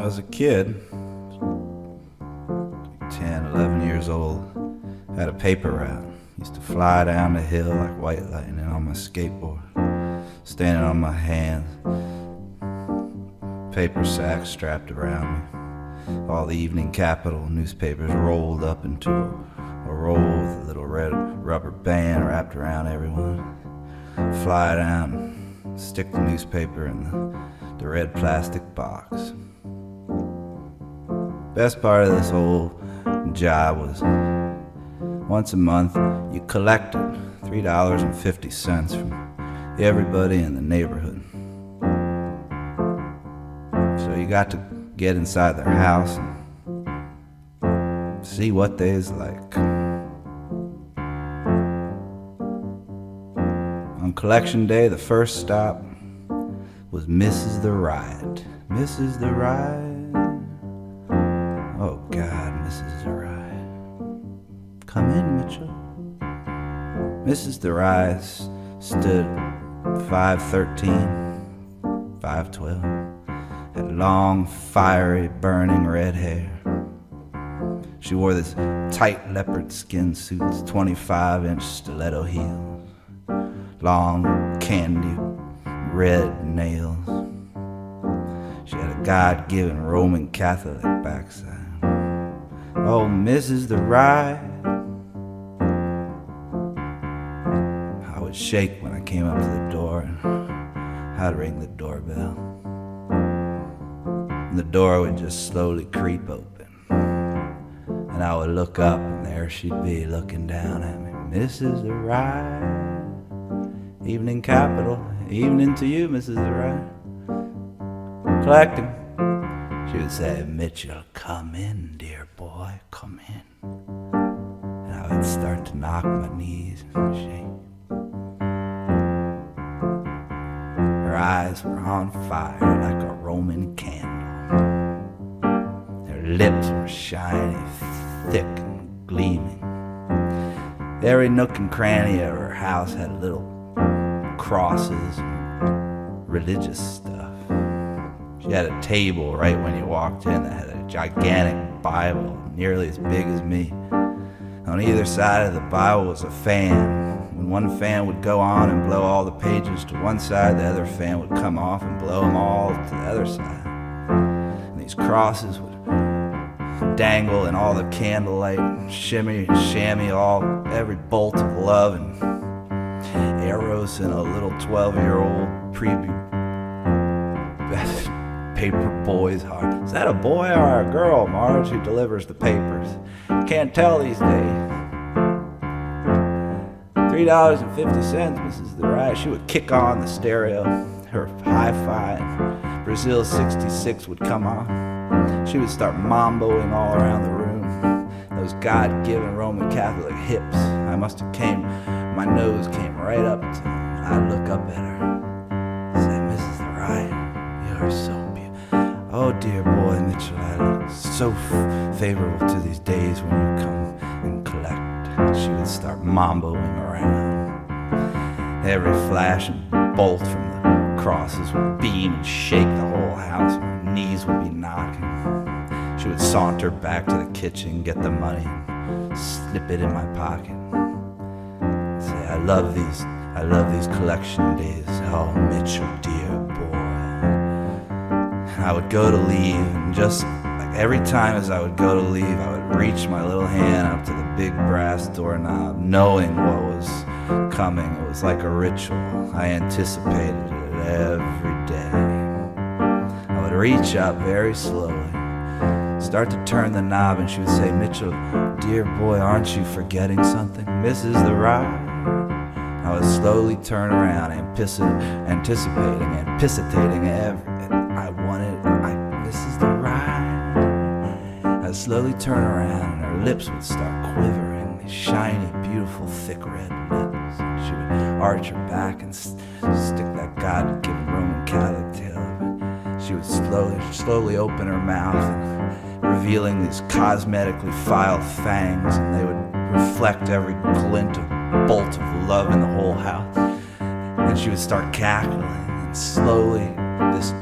was a kid, 10, 11 years old, had a paper route. Used to fly down the hill like white lightning on my skateboard, standing on my hands, paper sack strapped around me. All the evening Capital newspapers rolled up into a roll with a little red rubber band wrapped around everyone. Fly down, stick the newspaper in the red plastic box. Best part of this whole job was once a month you collected $3.50 from everybody in the neighborhood. So you got to get inside their house and see what they's like. On collection day, the first stop was Mrs. the Riot. Mrs. the Riot. Oh God, Mrs. the Riot. Come in, Mitchell. Mrs. the Riot stood 5'13", 5'12", had long, fiery, burning red hair. She wore this tight leopard skin suits, 25-inch stiletto heels, long, candy red nails. She had a God-given Roman Catholic backside. Oh, Mrs. the Riot. I would shake when I came up to the door, and I'd ring the doorbell. And the door would just slowly creep open. And I would look up, and there she'd be looking down at me. Mrs. the Riot. Evening Capital, evening to you, Mrs. the Riot. Collecting. She would say, Mitchell, come in, dear boy, come in. And I would start to knock my knees and shake. Her eyes were on fire like a Roman candle. Her lips were shiny, thick and gleaming. Every nook and cranny of her house had little crosses and religious stuff. She had a table right when you walked in that had a gigantic Bible nearly as big as me. On either side of the Bible was a fan. When one fan would go on and blow all the pages to one side, the other fan would come off and blow them all to the other side. And these crosses would dangle in all the candlelight, shimmy, shammy, every bolt of love and arrows in a little 12-year-old paper boy's heart. Is that a boy or a girl, Marge, who delivers the papers? Can't tell these days. $3.50, Mrs. the Riot. She would kick on the stereo. Her hi-fi and Brazil 66 would come on. She would start mamboing all around the room. Those God-given Roman Catholic hips. My nose came right up to her. I'd look up at her. Say, Mrs. the Riot, you are so beautiful. Oh, dear boy, Mitchell, I look so favorable to these days when you come and collect. She would start mamboing around. Every flash and bolt from the crosses would beam and shake the whole house. My knees would be knocking. She would saunter back to the kitchen, get the money, and slip it in my pocket. Say, I love these collection days. Oh, Mitchell, dear boy. And I would go to leave, and just like every time as I would go to leave, I would reach my little hand up to the big brass doorknob, knowing what was coming. It was like a ritual. I anticipated it every day. I would reach up very slowly, start to turn the knob, and she would say, Mitchell, dear boy, aren't you forgetting something? Mrs. the Riot. I would slowly turn around, anticipating Mrs. the Riot. I'd slowly turn around, and her lips would start quivering, these shiny, beautiful, thick red lips. She would arch her back and stick that God-given Roman Catholic tail. She would slowly open her mouth, revealing these cosmetically filed fangs, and they would reflect every glint of bolt of love in the whole house. And she would start cackling, and slowly this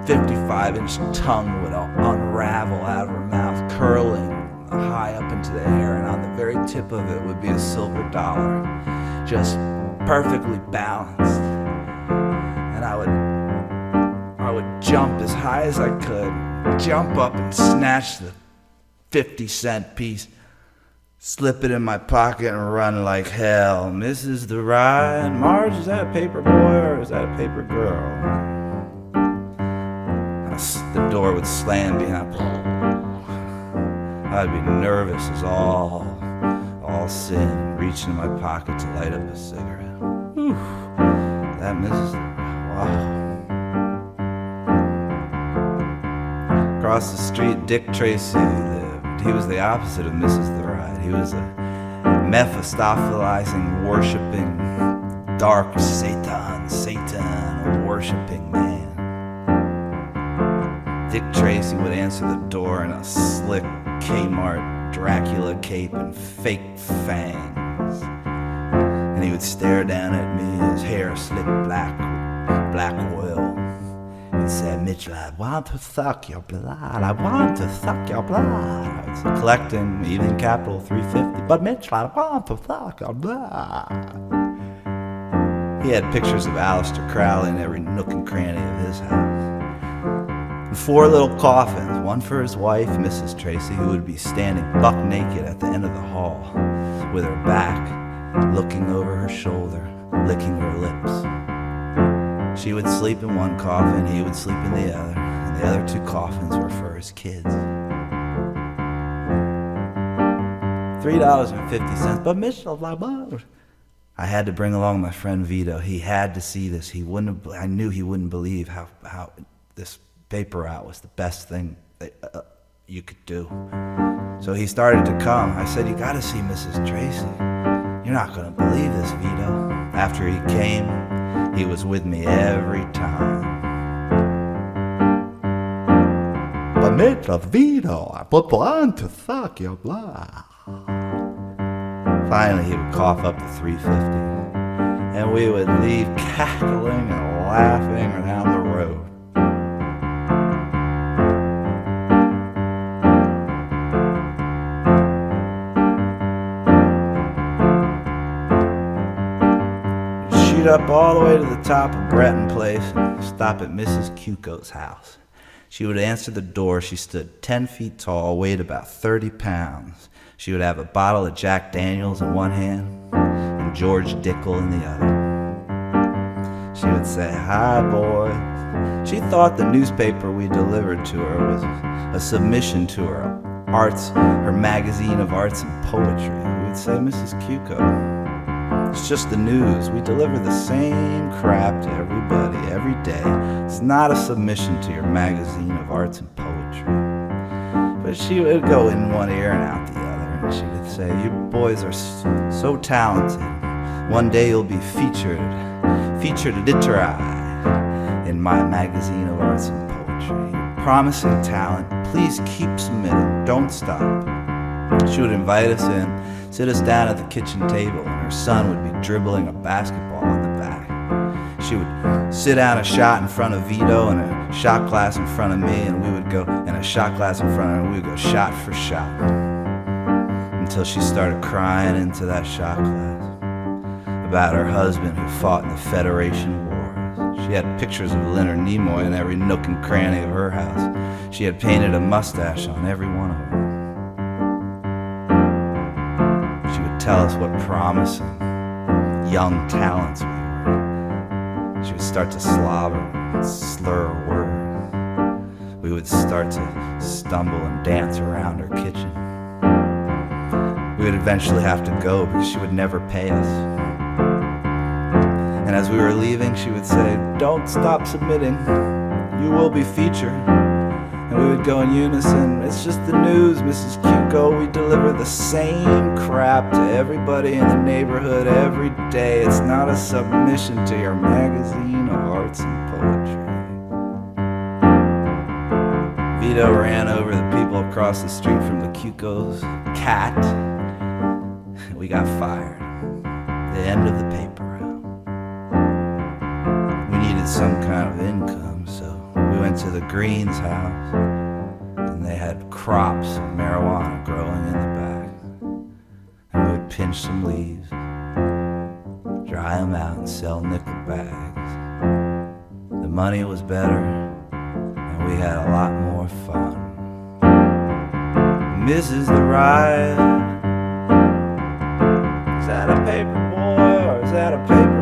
55-inch tongue would unravel out of her mouth, curling high up into the air, and on the very tip of it would be a silver dollar, just perfectly balanced. And I would jump as high as I could, jump up and snatch the 50-cent piece, slip it in my pocket and run like hell. Misses the ride. Marge, is that a paper boy or is that a paper girl? The door would slam behind me. I'd be nervous as all sin, reaching in my pocket to light up a cigarette. Whew. That Mrs. Wow. Across the street, Dick Tracy lived. He was the opposite of Mrs. the Ride. He was a Mephistophelizing, worshiping, dark Satan worshiping man. Dick Tracy would answer the door in a slick Kmart Dracula cape and fake fangs. And he would stare down at me, his hair slicked black with black oil. He'd say, Mitchell, I want to suck your blood. I want to suck your blood. I was collecting, even capital 350. But Mitchell, I want to suck your blood. He had pictures of Aleister Crowley in every nook and cranny of his house. 4 little coffins, one for his wife, Mrs. Tracy, who would be standing buck naked at the end of the hall, with her back, looking over her shoulder, licking her lips. She would sleep in one coffin, he would sleep in the other, and the other 2 coffins were for his kids. $3.50, but Mitchell, I had to bring along my friend Vito. He had to see this. I knew he wouldn't believe how this paper route was the best thing that, you could do. So he started to come. I said, you gotta see Mrs. Tracy. You're not gonna believe this, Vito. After he came, he was with me every time. But Mr. Vito, I want to suck your blood. Finally, he would cough up the 350, and we would leave cackling and laughing around the road. Up all the way to the top of Breton Place and stop at Mrs. Cuco's house. She would answer the door. She stood 10 feet tall, weighed about 30 pounds. She would have a bottle of Jack Daniels in one hand and George Dickel in the other. She would say, hi, boys. She thought the newspaper we delivered to her was a submission to her magazine of arts and poetry. We would say, Mrs. Cuco, it's just the news. We deliver the same crap to everybody every day. It's not a submission to your magazine of arts and poetry. But she would go in one ear and out the other, and she would say, you boys are so talented. One day you'll be featured literary in my magazine of arts and poetry. Promising talent. Please keep submitting. Don't stop. She would invite us in, sit us down at the kitchen table, and her son would be dribbling a basketball in the back. She would sit down a shot in front of Vito and a shot glass in front of me, and we would go, and a shot glass in front of her, and we would go shot for shot until she started crying into that shot glass about her husband who fought in the Federation Wars. She had pictures of Leonard Nimoy in every nook and cranny of her house. She had painted a mustache on every one of them. She would tell us what promising young talents we were. She would start to slobber and slur a word. We would start to stumble and dance around her kitchen. We would eventually have to go because she would never pay us. And as we were leaving, she would say, don't stop submitting. You will be featured. And we would go in unison, it's just the news, Mrs. Cuco. We deliver the same crap to everybody in the neighborhood every day. It's not a submission to your magazine of arts and poetry. Vito ran over the people across the street from the Cuco's cat. We got fired. The end of the paper route. We needed some kind of income, so we went to the Greens house, and they had crops of marijuana growing in the back. And we would pinch some leaves, dry them out, and sell nickel bags. The money was better, and we had a lot more fun. Mrs. the Riot, is that a paper boy or is that a paper